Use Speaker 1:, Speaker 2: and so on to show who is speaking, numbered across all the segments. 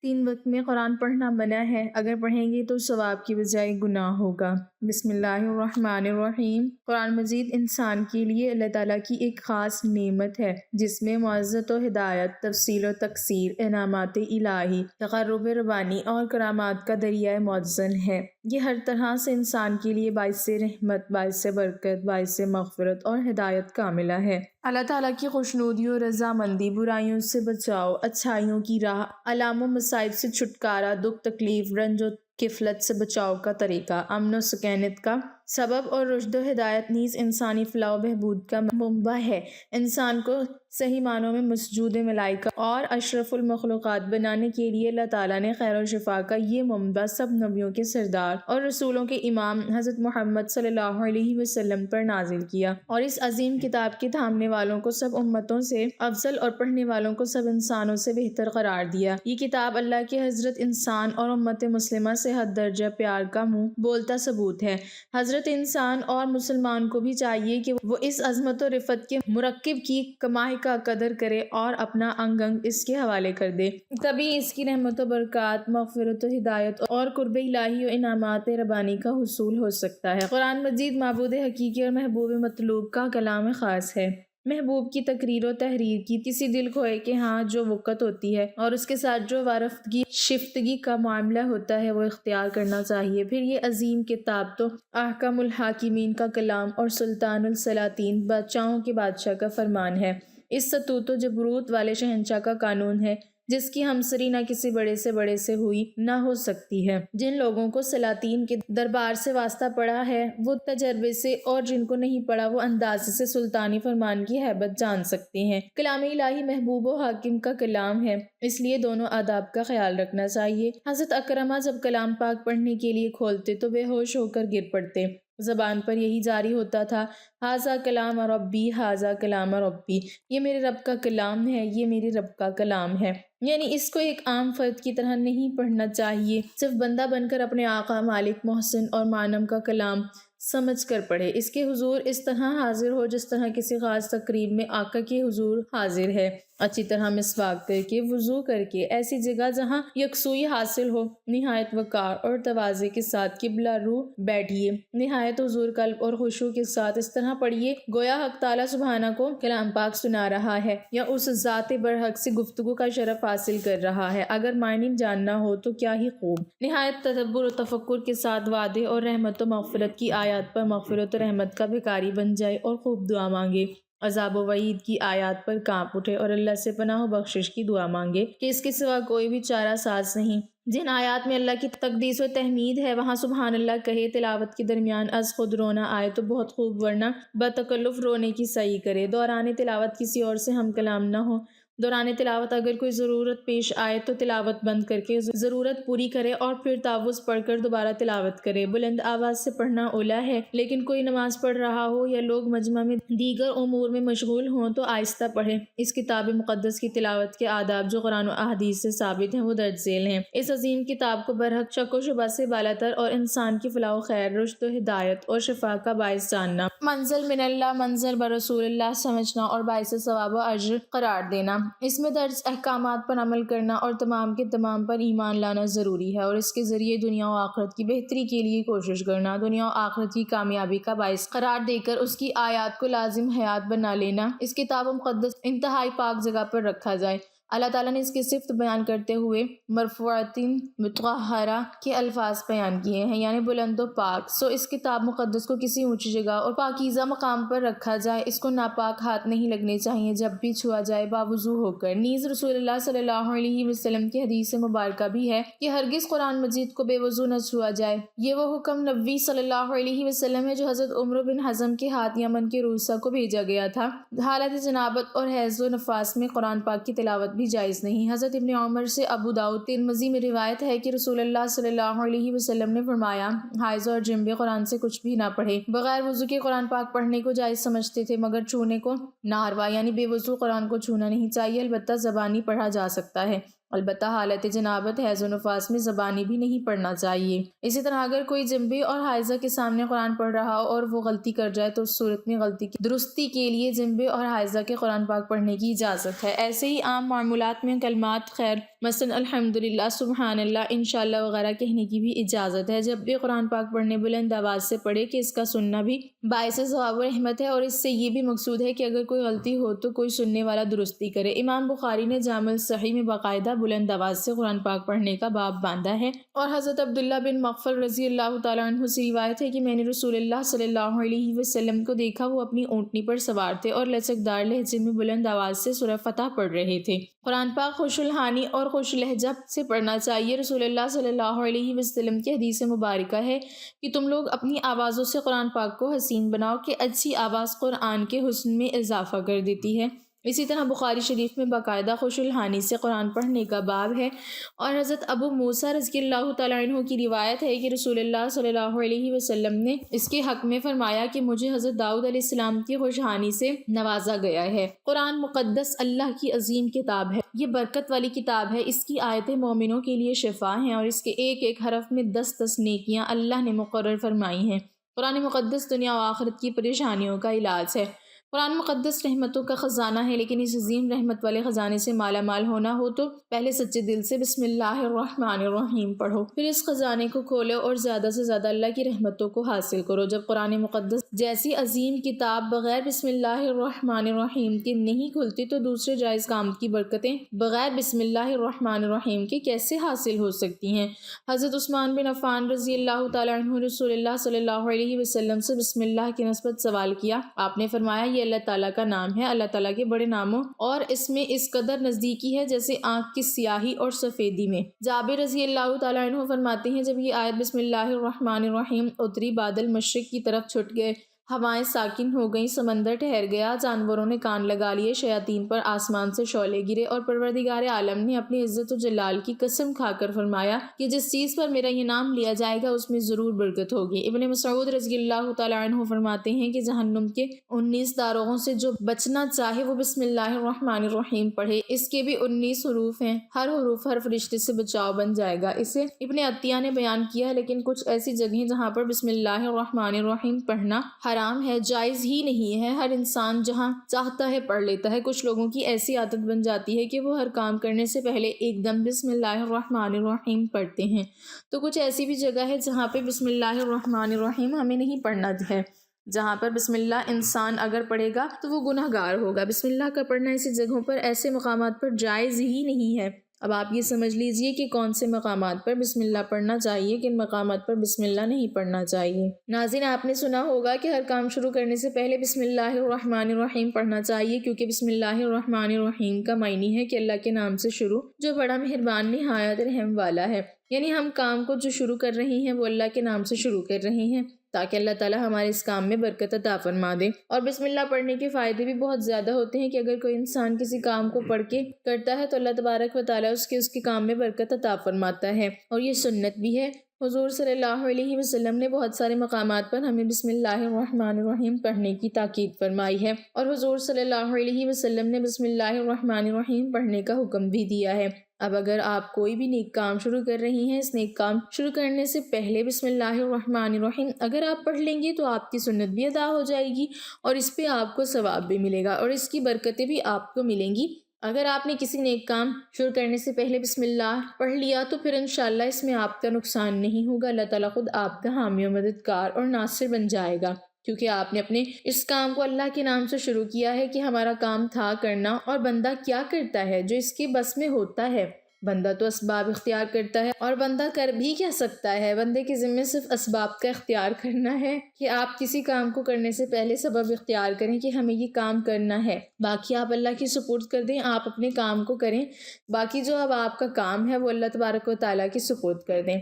Speaker 1: 3 وقت میں قرآن پڑھنا منع ہے، اگر پڑھیں گے تو ثواب کی بجائے گناہ ہوگا۔ بسم اللہ الرحمن الرحیم۔ قرآن مجید انسان کے لیے اللہ تعالیٰ کی ایک خاص نعمت ہے جس میں معزت و ہدایت، تفصیل و تقصیر، انعامات الہی، تقرب ربانی اور کرامات کا دریائے معزن ہے۔ یہ ہر طرح سے انسان کے لیے باعث رحمت، باعث برکت، باعث مغفرت اور ہدایت کاملہ ہے۔ اللہ تعالیٰ کی خوشنودی و رضامندی، برائیوں سے بچاؤ، اچھائیوں کی راہ، علام و مصائب سے چھٹکارا، دکھ تکلیف، رنج و غفلت سے بچاؤ کا طریقہ، امن و سکینت کا سبب اور رشد و ہدایت نیز انسانی فلاح و بہبود کا منبع ہے۔ انسان کو صحیح معنوں میں مسجود ملائکہ اور اشرف المخلوقات بنانے کے لیے اللہ تعالیٰ نے خیر و شفا کا یہ منبع سب نبیوں کے سردار اور رسولوں کے امام حضرت محمد صلی اللہ علیہ وسلم پر نازل کیا، اور اس عظیم کتاب کے تھامنے والوں کو سب امتوں سے افضل اور پڑھنے والوں کو سب انسانوں سے بہتر قرار دیا۔ یہ کتاب اللہ کے حضرت انسان اور امت مسلمہ سے حد درجہ پیار کا منہ بولتا ثبوت ہے۔ حضرت انسان اور مسلمان کو بھی چاہیے کہ وہ اس عظمت و رفعت کے مرکب کی کمائی کا قدر کرے اور اپنا انگ انگ اس کے حوالے کر دے، تبھی اس کی رحمت و برکات، مغفرت و ہدایت اور قرب الہی و انعامات ربانی کا حصول ہو سکتا ہے۔ قرآن مجید معبود حقیقی اور محبوب مطلوب کا کلام خاص ہے۔ محبوب کی تقریر و تحریر کی کسی دل کھوئے کے ہاں جو وقت ہوتی ہے اور اس کے ساتھ جو وارفتگی شفتگی کا معاملہ ہوتا ہے وہ اختیار کرنا چاہیے۔ پھر یہ عظیم کتاب تو احکم الحاکمین کا کلام اور سلطان السلاطین، بادشاہوں کے بادشاہ کا فرمان ہے۔ اس ستوت و جبروت والے شہنشاہ کا قانون ہے جس کی ہمسری نہ کسی بڑے سے ہوئی نہ ہو سکتی ہے۔ جن لوگوں کو سلاطین کے دربار سے واسطہ پڑا ہے وہ تجربے سے، اور جن کو نہیں پڑا وہ اندازے سے سلطانی فرمان کی ہیبت جان سکتے ہیں۔ کلام الہی محبوب و حاکم کا کلام ہے، اس لیے دونوں آداب کا خیال رکھنا چاہیے۔ حضرت اکرمہ جب کلام پاک پڑھنے کے لیے کھولتے تو بے ہوش ہو کر گر پڑتے، زبان پر یہی جاری ہوتا تھا، ھذا کلام ربی، ھذا کلام ربی، یہ میرے رب کا کلام ہے، یہ میرے رب کا کلام ہے۔ یعنی اس کو ایک عام فرد کی طرح نہیں پڑھنا چاہیے، صرف بندہ بن کر اپنے آقا مالک محسن اور مانم کا کلام سمجھ کر پڑھے۔ اس کے حضور اس طرح حاضر ہو جس طرح کسی خاص تقریب میں آقا کے حضور حاضر ہے، اچھی طرح مسواک کر کے، وضو کر کے، ایسی جگہ جہاں یکسوئی حاصل ہو، نہایت وقار اور تواضع کے ساتھ قبلہ رو بیٹھیے، نہایت حضور قلب اور خشوع کے ساتھ اس طرح پڑھیے گویا حق تعالیٰ سبحانہ کو کلام پاک سنا رہا ہے یا اس ذات برحق سے گفتگو کا شرف حاصل کر رہا ہے۔ اگر معنی جاننا ہو تو کیا ہی خوب، نہایت تدبر و تفکر کے ساتھ وعدے اور رحمت و مغفرت کی آیات پر مغفرت و رحمت کا بھکاری بن جائے اور خوب دعا مانگے، عذاب و وعید کی آیات پر کانپ اٹھے اور اللہ سے پناہ و بخشش کی دعا مانگے کہ اس کے سوا کوئی بھی چارہ ساز نہیں۔ جن آیات میں اللہ کی تقدیس و تحمید ہے وہاں سبحان اللہ کہے، تلاوت کے درمیان از خود رونا آئے تو بہت خوب، ورنہ بتکلف رونے کی سعی کرے۔ دوران تلاوت کسی اور سے ہم کلام نہ ہو۔ دوران تلاوت اگر کوئی ضرورت پیش آئے تو تلاوت بند کر کے ضرورت پوری کرے اور پھر تعوذ پڑھ کر دوبارہ تلاوت کرے۔ بلند آواز سے پڑھنا اولیٰ ہے، لیکن کوئی نماز پڑھ رہا ہو یا لوگ مجمع میں دیگر امور میں مشغول ہوں تو آہستہ پڑھے۔ اس کتاب مقدس کی تلاوت کے آداب جو قرآن و احادیث سے ثابت ہیں وہ درج ذیل ہیں۔ اس عظیم کتاب کو برحق شک و شبہ سے بالاتر اور انسان کی فلاح و خیر، رشد و ہدایت اور شفا کا باعث جاننا، منزل من اللہ، منزل برسول اللہ سمجھنا اور باعث ثواب و اجر قرار دینا، اس میں درج احکامات پر عمل کرنا اور تمام کے تمام پر ایمان لانا ضروری ہے، اور اس کے ذریعے دنیا و آخرت کی بہتری کے لیے کوشش کرنا، دنیا و آخرت کی کامیابی کا باعث قرار دے کر اس کی آیات کو لازم حیات بنا لینا۔ اس کتاب مقدس انتہائی پاک جگہ پر رکھا جائے۔ اللہ تعالیٰ نے اس کی صفت بیان کرتے ہوئے مرفوعۃ مطہرہ کے الفاظ بیان کیے ہیں، یعنی بلند و پاک، سو اس کتاب مقدس کو کسی اونچی جگہ اور پاکیزہ مقام پر رکھا جائے۔ اس کو ناپاک ہاتھ نہیں لگنے چاہیے جب بھی چھوا جائے باوضو ہو کر۔ نیز رسول اللہ صلی اللہ علیہ وسلم کی حدیث مبارکہ بھی ہے کہ ہرگز قرآن مجید کو بے وضو نہ چھوا جائے۔ یہ وہ حکم نبوی صلی اللہ علیہ وسلم ہے جو حضرت عمر بن حزم کے ہاتھ یمن کے روسا کو بھیجا گیا تھا۔ حالت جنابت اور حیض و نفاس میں قرآن پاک کی تلاوت بھی جائز نہیں۔ حضرت ابن عمر سے ابو داؤد ترمذی میں روایت ہے کہ رسول اللہ صلی اللہ علیہ وسلم نے فرمایا، حائض اور جنبے قرآن سے کچھ بھی نہ پڑھے، بغیر وضو کے قرآن پاک پڑھنے کو جائز سمجھتے تھے، مگر چھونے کو ناروا، یعنی بے وضو قرآن کو چھونا نہیں چاہیے، البتہ زبانی پڑھا جا سکتا ہے۔ البتہ حالت جنابت، حیض و نفاس میں زبانی بھی نہیں پڑھنا چاہیے۔ اسی طرح اگر کوئی جنبے اور حائضہ کے سامنے قرآن پڑھ رہا ہو اور وہ غلطی کر جائے تو اس صورت میں غلطی کی درستی کے لیے جنبے اور حائضہ کے قرآن پاک پڑھنے کی اجازت ہے۔ ایسے ہی عام معمولات میں کلمات خیر مثلا الحمدللہ، سبحان اللہ، انشاءاللہ وغیرہ کہنے کی بھی اجازت ہے۔ جب بھی قرآن پاک پڑھنے بلند آواز سے پڑھے کہ اس کا سننا بھی باعث ثواب و رحمت ہے، اور اس سے یہ بھی مقصود ہے کہ اگر کوئی غلطی ہو تو کوئی سننے والا درستی کرے۔ امام بخاری نے جامع الصحیح میں باقاعدہ بلند آواز سے قرآن پاک پڑھنے کا باب باندھا ہے، اور حضرت عبداللہ بن مغفل رضی اللہ تعالیٰ عنہ سے روایت ہے کہ میں نے رسول اللہ صلی اللہ علیہ وسلم کو دیکھا، وہ اپنی اونٹنی پر سوار تھے اور لچکدار لہجے میں بلند آواز سے سورہ فتح پڑھ رہے تھے۔ قرآن پاک خوش الحانی اور خوش لہجہ سے پڑھنا چاہیے۔ رسول اللہ صلی اللہ علیہ وسلم کی حدیث مبارکہ ہے کہ تم لوگ اپنی آوازوں سے قرآن پاک کو حسین بناؤ کہ اچھی آواز قرآن کے حسن میں اضافہ کر دیتی ہے۔ اسی طرح بخاری شریف میں باقاعدہ خوش الحانی سے قرآن پڑھنے کا باب ہے، اور حضرت ابو موسیٰ رضی اللہ تعالیٰ عنہ کی روایت ہے کہ رسول اللہ صلی اللہ علیہ وسلم نے اس کے حق میں فرمایا کہ مجھے حضرت داؤد علیہ السلام کی خوشحانی سے نوازا گیا ہے۔ قرآن مقدس اللہ کی عظیم کتاب ہے، یہ برکت والی کتاب ہے، اس کی آیتیں مومنوں کے لیے شفا ہیں، اور اس کے ایک ایک حرف میں 10 نیکیاں اللہ نے مقرر فرمائی ہیں۔ قرآن مقدس دنیا و آخرت کی پریشانیوں کا علاج ہے۔ قرآن مقدس رحمتوں کا خزانہ ہے، لیکن اس عظیم رحمت والے خزانے سے مالا مال ہونا ہو تو پہلے سچے دل سے بسم اللہ الرحمن الرحیم پڑھو، پھر اس خزانے کو کھولو اور زیادہ سے زیادہ اللہ کی رحمتوں کو حاصل کرو۔ جب قرآن مقدس جیسی عظیم کتاب بغیر بسم اللہ الرحمن الرحیم کے نہیں کھلتی تو دوسرے جائز کام کی برکتیں بغیر بسم اللہ الرحمن الرحیم کے کیسے حاصل ہو سکتی ہیں؟ حضرت عثمان بن عفان رضی اللہ تعالیٰ عنہ رسول اللہ صلی اللہ علیہ وسلم سے بسم اللہ کی نسبت سوال کیا، آپ نے فرمایا یہ اللہ تعالیٰ کا نام ہے، اللہ تعالیٰ کے بڑے ناموں اور اس میں اس قدر نزدیکی ہے جیسے آنکھ کی سیاہی اور سفیدی میں۔ جابر رضی اللہ تعالیٰ عنہ فرماتے ہیں جب یہ آیت بسم اللہ الرحمن الرحیم اتری، بادل مشرق کی طرف چھٹ گئے، ہوائیں ساکن ہو گئیں، سمندر ٹھہر گیا، جانوروں نے کان لگا لیے، شیاطین پر آسمان سے شعلے گرے، اور پروردگار عالم نے اپنی عزت و جلال کی قسم کھا کر فرمایا کہ جس چیز پر میرا یہ نام لیا جائے گا اس میں ضرور برکت ہوگی۔ ابن مسعود رضی اللہ تعالیٰ عنہ فرماتے ہیں کہ جہنم کے 19 داروغوں سے جو بچنا چاہے وہ بسم اللہ الرحمن الرحیم پڑھے، اس کے بھی 19 حروف ہیں، ہر حروف ہر فرشتے سے بچاؤ بن جائے گا۔ اسے ابن عطیہ نے بیان کیا ہے، لیکن کچھ ایسی جگہیں جہاں پر بسم اللہ الرحمن الرحیم پڑھنا حرام ہے، جائز ہی نہیں ہے، ہر انسان جہاں چاہتا ہے پڑھ لیتا ہے۔ کچھ لوگوں کی ایسی عادت بن جاتی ہے کہ وہ ہر کام کرنے سے پہلے ایک دم بسم اللہ الرحمن الرحیم پڑھتے ہیں، تو کچھ ایسی بھی جگہ ہے جہاں پہ بسم اللہ الرحمن الرحیم ہمیں نہیں پڑھنا ہے، جہاں پر بسم اللہ انسان اگر پڑھے گا تو وہ گناہ گار ہوگا۔ بسم اللہ کا پڑھنا ایسی جگہوں پر، ایسے مقامات پر جائز ہی نہیں ہے۔ اب آپ یہ سمجھ لیجئے کہ کون سے مقامات پر بسم اللہ پڑھنا چاہیے، کن مقامات پر بسم اللہ نہیں پڑھنا چاہیے۔ ناظرین، آپ نے سنا ہوگا کہ ہر کام شروع کرنے سے پہلے بسم اللہ الرحمن الرحیم پڑھنا چاہیے، کیونکہ بسم اللہ الرحمن الرحیم کا معنی ہے کہ اللہ کے نام سے شروع، جو بڑا مہربان نہایت رحم والا ہے، یعنی ہم کام کو جو شروع کر رہے ہیں وہ اللہ کے نام سے شروع کر رہے ہیں تاکہ اللہ تعالیٰ ہمارے اس کام میں برکت عطا فرما دے۔ اور بسم اللہ پڑھنے کے فائدے بھی بہت زیادہ ہوتے ہیں کہ اگر کوئی انسان کسی کام کو پڑھ کے کرتا ہے تو اللہ تبارک و تعالیٰ اس کے کام میں برکت عطا فرماتا ہے، اور یہ سنت بھی ہے۔ حضور صلی اللہ علیہ وسلم نے بہت سارے مقامات پر ہمیں بسم اللہ الرحمن الرحیم پڑھنے کی تاکید فرمائی ہے، اور حضور صلی اللہ علیہ وسلم نے بسم اللہ الرحمن الرحیم پڑھنے کا حکم بھی دیا ہے۔ اب اگر آپ کوئی بھی نیک کام شروع کر رہی ہیں، اس نیک کام شروع کرنے سے پہلے بسم اللہ الرحمن الرحیم اگر آپ پڑھ لیں گے تو آپ کی سنت بھی ادا ہو جائے گی، اور اس پہ آپ کو ثواب بھی ملے گا، اور اس کی برکتیں بھی آپ کو ملیں گی۔ اگر آپ نے کسی نیک کام شروع کرنے سے پہلے بسم اللہ پڑھ لیا تو پھر انشاءاللہ اس میں آپ کا نقصان نہیں ہوگا، اللہ تعالیٰ خود آپ کا حامی و مددگار اور ناصر بن جائے گا، کیونکہ آپ نے اپنے اس کام کو اللہ کے نام سے شروع کیا ہے۔ کہ ہمارا کام تھا کرنا، اور بندہ کیا کرتا ہے جو اس کے بس میں ہوتا ہے، بندہ تو اسباب اختیار کرتا ہے، اور بندہ کر بھی کیا سکتا ہے، بندے کے ذمہ صرف اسباب کا اختیار کرنا ہے کہ آپ کسی کام کو کرنے سے پہلے سبب اختیار کریں کہ ہمیں یہ کام کرنا ہے، باقی آپ اللہ کی سپرد کر دیں، آپ اپنے کام کو کریں، باقی جو اب آپ کا کام ہے وہ اللہ تبارک و تعالیٰ کی سپرد کر دیں۔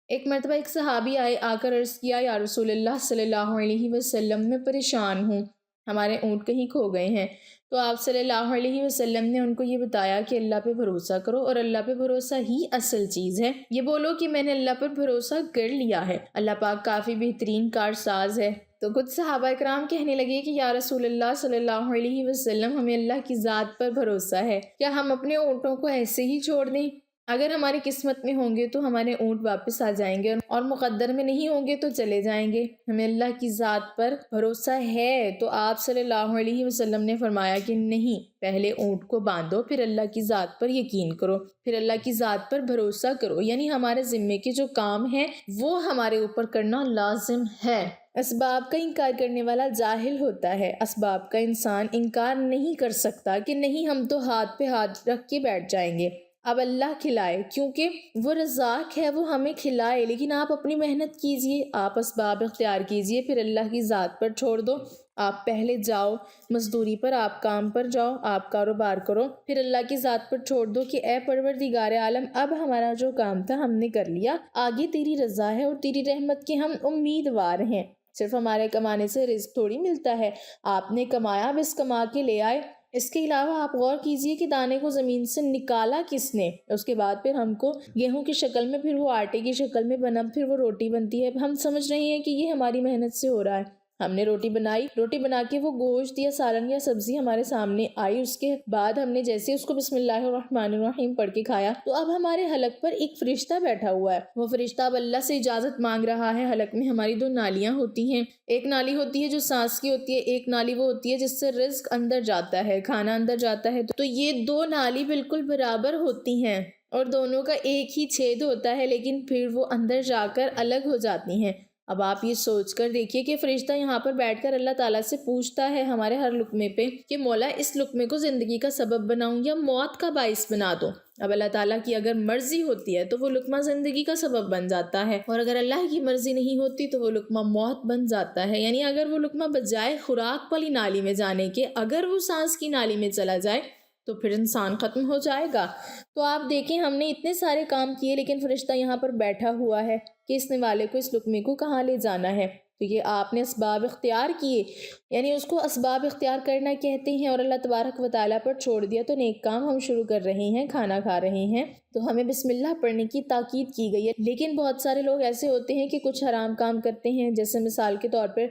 Speaker 1: ایک مرتبہ ایک صحابی آ کر عرض کیا، یا رسول اللہ صلی اللہ علیہ وسلم، میں پریشان ہوں، ہمارے اونٹ کہیں کھو گئے ہیں۔ تو آپ صلی اللہ علیہ وسلم نے ان کو یہ بتایا کہ اللہ پہ بھروسہ کرو، اور اللہ پہ بھروسہ ہی اصل چیز ہے۔ یہ بولو کہ میں نے اللہ پر بھروسہ کر لیا ہے، اللہ پاک کافی بہترین کارساز ہے۔ تو کچھ صحابہ کرام کہنے لگے کہ یا رسول اللہ صلی اللہ علیہ وسلم، ہمیں اللہ کی ذات پر بھروسہ ہے، کیا ہم اپنے اونٹوں کو ایسے ہی چھوڑ دیں؟ اگر ہماری قسمت میں ہوں گے تو ہمارے اونٹ واپس آ جائیں گے، اور مقدر میں نہیں ہوں گے تو چلے جائیں گے۔ ہمیں اللہ کی ذات پر بھروسہ ہے تو آپ صلی اللہ علیہ وسلم نے فرمایا کہ نہیں، پہلے اونٹ کو باندھو، پھر اللہ کی ذات پر یقین کرو، پھر اللہ کی ذات پر بھروسہ کرو، یعنی ہمارے ذمے کے جو کام ہیں وہ ہمارے اوپر کرنا لازم ہے۔ اسباب کا انکار کرنے والا جاہل ہوتا ہے۔ اسباب کا انسان انکار نہیں کر سکتا کہ نہیں ہم تو ہاتھ پہ ہاتھ رکھ کے بیٹھ جائیں گے، اب اللہ کھلائے، کیونکہ وہ رزاق ہے، وہ ہمیں کھلائے، لیکن آپ اپنی محنت کیجئے، آپ اسباب اختیار کیجئے، پھر اللہ کی ذات پر چھوڑ دو۔ آپ پہلے جاؤ مزدوری پر، آپ کام پر جاؤ، آپ کاروبار کرو، پھر اللہ کی ذات پر چھوڑ دو کہ اے پروردگار عالم، اب ہمارا جو کام تھا ہم نے کر لیا، آگے تیری رضا ہے اور تیری رحمت کے ہم امیدوار ہیں۔ صرف ہمارے کمانے سے رزق تھوڑی ملتا ہے، آپ نے کمایا، اب اس کما کے لے آئے۔ اس کے علاوہ آپ غور کیجئے کہ دانے کو زمین سے نکالا کس نے، اس کے بعد پھر ہم کو گیہوں کی شکل میں، پھر وہ آٹے کی شکل میں بنا، پھر وہ روٹی بنتی ہے۔ ہم سمجھ رہے ہیں کہ یہ ہماری محنت سے ہو رہا ہے، ہم نے روٹی بنائی، روٹی بنا کے وہ گوشت یا سالن یا سبزی ہمارے سامنے آئی، اس کے بعد ہم نے جیسے اس کو بسم اللہ الرحمن الرحیم پڑھ کے کھایا تو اب ہمارے حلق پر ایک فرشتہ بیٹھا ہوا ہے، وہ فرشتہ اب اللہ سے اجازت مانگ رہا ہے۔ حلق میں ہماری دو نالیاں ہوتی ہیں، ایک نالی ہوتی ہے جو سانس کی ہوتی ہے، ایک نالی وہ ہوتی ہے جس سے رزق اندر جاتا ہے، کھانا اندر جاتا ہے، تو یہ دو نالی بالکل برابر ہوتی ہیں اور دونوں کا ایک ہی چھید ہوتا ہے، لیکن پھر وہ اندر جا کر الگ ہو جاتی ہیں۔ اب آپ یہ سوچ کر دیکھیے کہ فرشتہ یہاں پر بیٹھ کر اللہ تعالیٰ سے پوچھتا ہے ہمارے ہر لقمے پہ کہ مولا اس لقمے کو زندگی کا سبب بناؤں یا موت کا باعث بنا دو۔ اب اللہ تعالیٰ کی اگر مرضی ہوتی ہے تو وہ لقمہ زندگی کا سبب بن جاتا ہے، اور اگر اللہ کی مرضی نہیں ہوتی تو وہ لقمہ موت بن جاتا ہے۔ یعنی اگر وہ لقمہ بجائے خوراک والی نالی میں جانے کے اگر وہ سانس کی نالی میں چلا جائے تو پھر انسان ختم ہو جائے گا۔ تو آپ دیکھیں ہم نے اتنے سارے کام کیے لیکن فرشتہ یہاں پر بیٹھا ہوا ہے کہ اس نے والے کو اس لقمے کو کہاں لے جانا ہے۔ تو یہ آپ نے اسباب اختیار کیے، یعنی اس کو اسباب اختیار کرنا کہتے ہیں، اور اللہ تبارک و تعالیٰ پر چھوڑ دیا تو نیک کام ہم شروع کر رہے ہیں، کھانا کھا رہے ہیں تو ہمیں بسم اللہ پڑھنے کی تاکید کی گئی ہے۔ لیکن بہت سارے لوگ ایسے ہوتے ہیں کہ کچھ حرام کام کرتے ہیں، جیسے مثال کے طور پر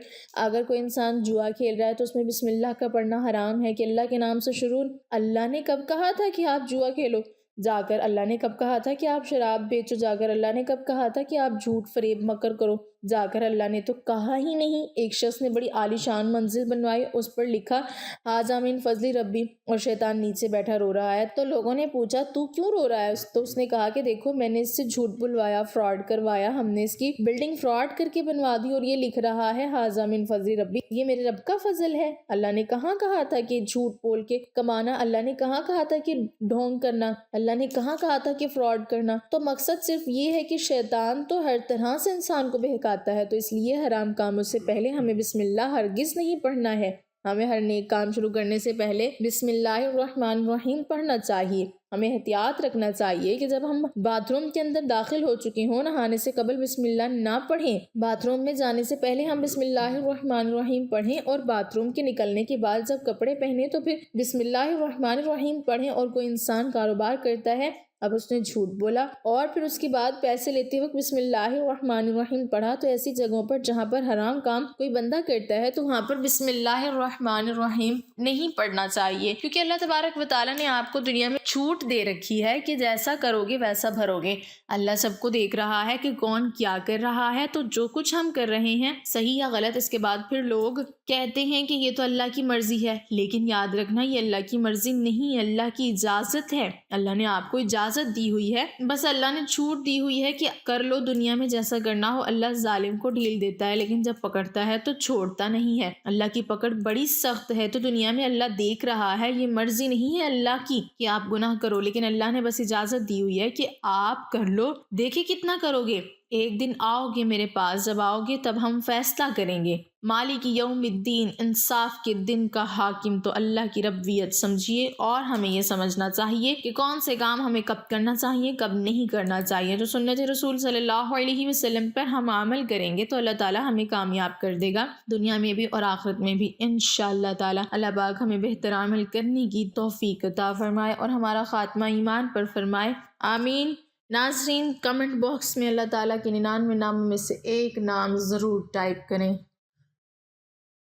Speaker 1: اگر کوئی انسان جوا کھیل رہا ہے تو اس میں بسم اللہ کا پڑھنا حرام ہے کہ اللہ کے نام سے شروع۔ اللہ نے کب کہا تھا کہ آپ جوا کھیلو جا کر؟ اللہ نے کب کہا تھا کہ آپ شراب بیچو جا کر؟ اللہ نے کب کہا تھا کہ آپ جھوٹ فریب مکر کرو جا کر؟ اللہ نے تو کہا ہی نہیں۔ ایک شخص نے بڑی عالی شان منزل بنوائی، اس پر لکھا ھذا من فضل ربی، اور شیطان نیچے بیٹھا رو رہا ہے۔ تو لوگوں نے پوچھا تو کیوں رو رہا ہے؟ تو اس نے کہا کہ دیکھو میں نے اس سے جھوٹ بلوایا، فراڈ کروایا، ہم نے اس کی بلڈنگ فراڈ کر کے بنوا دی، اور یہ لکھ رہا ہے ھذا من فضل ربی، یہ میرے رب کا فضل ہے۔ اللہ نے کہاں کہا تھا کہ جھوٹ بول کے کمانا؟ اللہ نے کہاں کہا تھا کہ ڈھونگ کرنا؟ اللہ نے کہاں کہا تھا کہ فراڈ کرنا؟ تو مقصد صرف یہ ہے کہ شیطان تو ہر طرح سے انسان کو بہکاتا ہے، تو اس لیے حرام کاموں سے پہلے ہمیں بسم اللہ ہرگز نہیں پڑھنا ہے۔ ہمیں ہر نیک کام شروع کرنے سے پہلے بسم اللہ الرحمن الرحیم پڑھنا چاہیے۔ ہمیں احتیاط رکھنا چاہیے کہ جب ہم باتھ روم کے اندر داخل ہو چکے ہوں، نہانے سے قبل بسم اللہ نہ پڑھیں، باتھ روم میں جانے سے پہلے ہم بسم اللہ الرحمن الرحیم پڑھیں، اور باتھ روم کے نکلنے کے بعد جب کپڑے پہنے تو پھر بسم اللہ الرحمن الرحیم پڑھیں۔ اور کوئی انسان کاروبار کرتا ہے، اب اس نے جھوٹ بولا اور پھر اس کے بعد پیسے لیتے وقت بسم اللہ الرحمن الرحیم پڑھا، تو ایسی جگہوں پر جہاں پر حرام کام کوئی بندہ کرتا ہے تو وہاں پر بسم اللہ الرحمن الرحیم نہیں پڑھنا چاہیے، کیونکہ اللہ تبارک و تعالیٰ نے آپ کو دنیا میں چھوٹ دے رکھی ہے کہ جیسا کرو گے ویسا بھرو گے۔ اللہ سب کو دیکھ رہا ہے کہ کون کیا کر رہا ہے، تو جو کچھ ہم کر رہے ہیں صحیح یا غلط، اس کے بعد پھر لوگ کہتے ہیں کہ یہ تو اللہ کی مرضی ہے، لیکن یاد رکھنا یہ اللہ کی مرضی نہیں، اللہ کی اجازت ہے۔ اللہ نے آپ کو اجازت دی ہوئی ہے، بس اللہ نے چھوٹ دی ہوئی ہے کہ کر لو دنیا میں جیسا کرنا ہو۔ اللہ ظالم کو ڈھیل دیتا ہے لیکن جب پکڑتا ہے تو چھوڑتا نہیں ہے۔ اللہ کی پکڑ بڑی سخت ہے، تو دنیا میں اللہ دیکھ رہا ہے، یہ مرضی نہیں ہے اللہ کی کہ آپ گناہ کرو، لیکن اللہ نے بس اجازت دی ہوئی ہے کہ آپ کر لو، دیکھیں کتنا کرو گے۔ ایک دن آؤ گے میرے پاس، جب آؤ گے تب ہم فیصلہ کریں گے۔ مالک یوم الدین، انصاف کے دن کا حاکم تو اللہ کی ربوبیت سمجھیے، اور ہمیں یہ سمجھنا چاہیے کہ کون سے کام ہمیں کب کرنا چاہیے کب نہیں کرنا چاہیے۔ جو سنت رسول صلی اللہ علیہ وسلم پر ہم عمل کریں گے تو اللہ تعالیٰ ہمیں کامیاب کر دے گا، دنیا میں بھی اور آخرت میں بھی انشاءاللہ تعالیٰ۔ اللہ پاک ہمیں بہتر عمل کرنے کی توفیق عطا فرمائے اور ہمارا خاتمہ ایمان پر فرمائے، آمین۔ ناظرین، کمنٹ باکس میں اللہ تعالیٰ کے 99 ناموں میں سے ایک نام ضرور ٹائپ کریں۔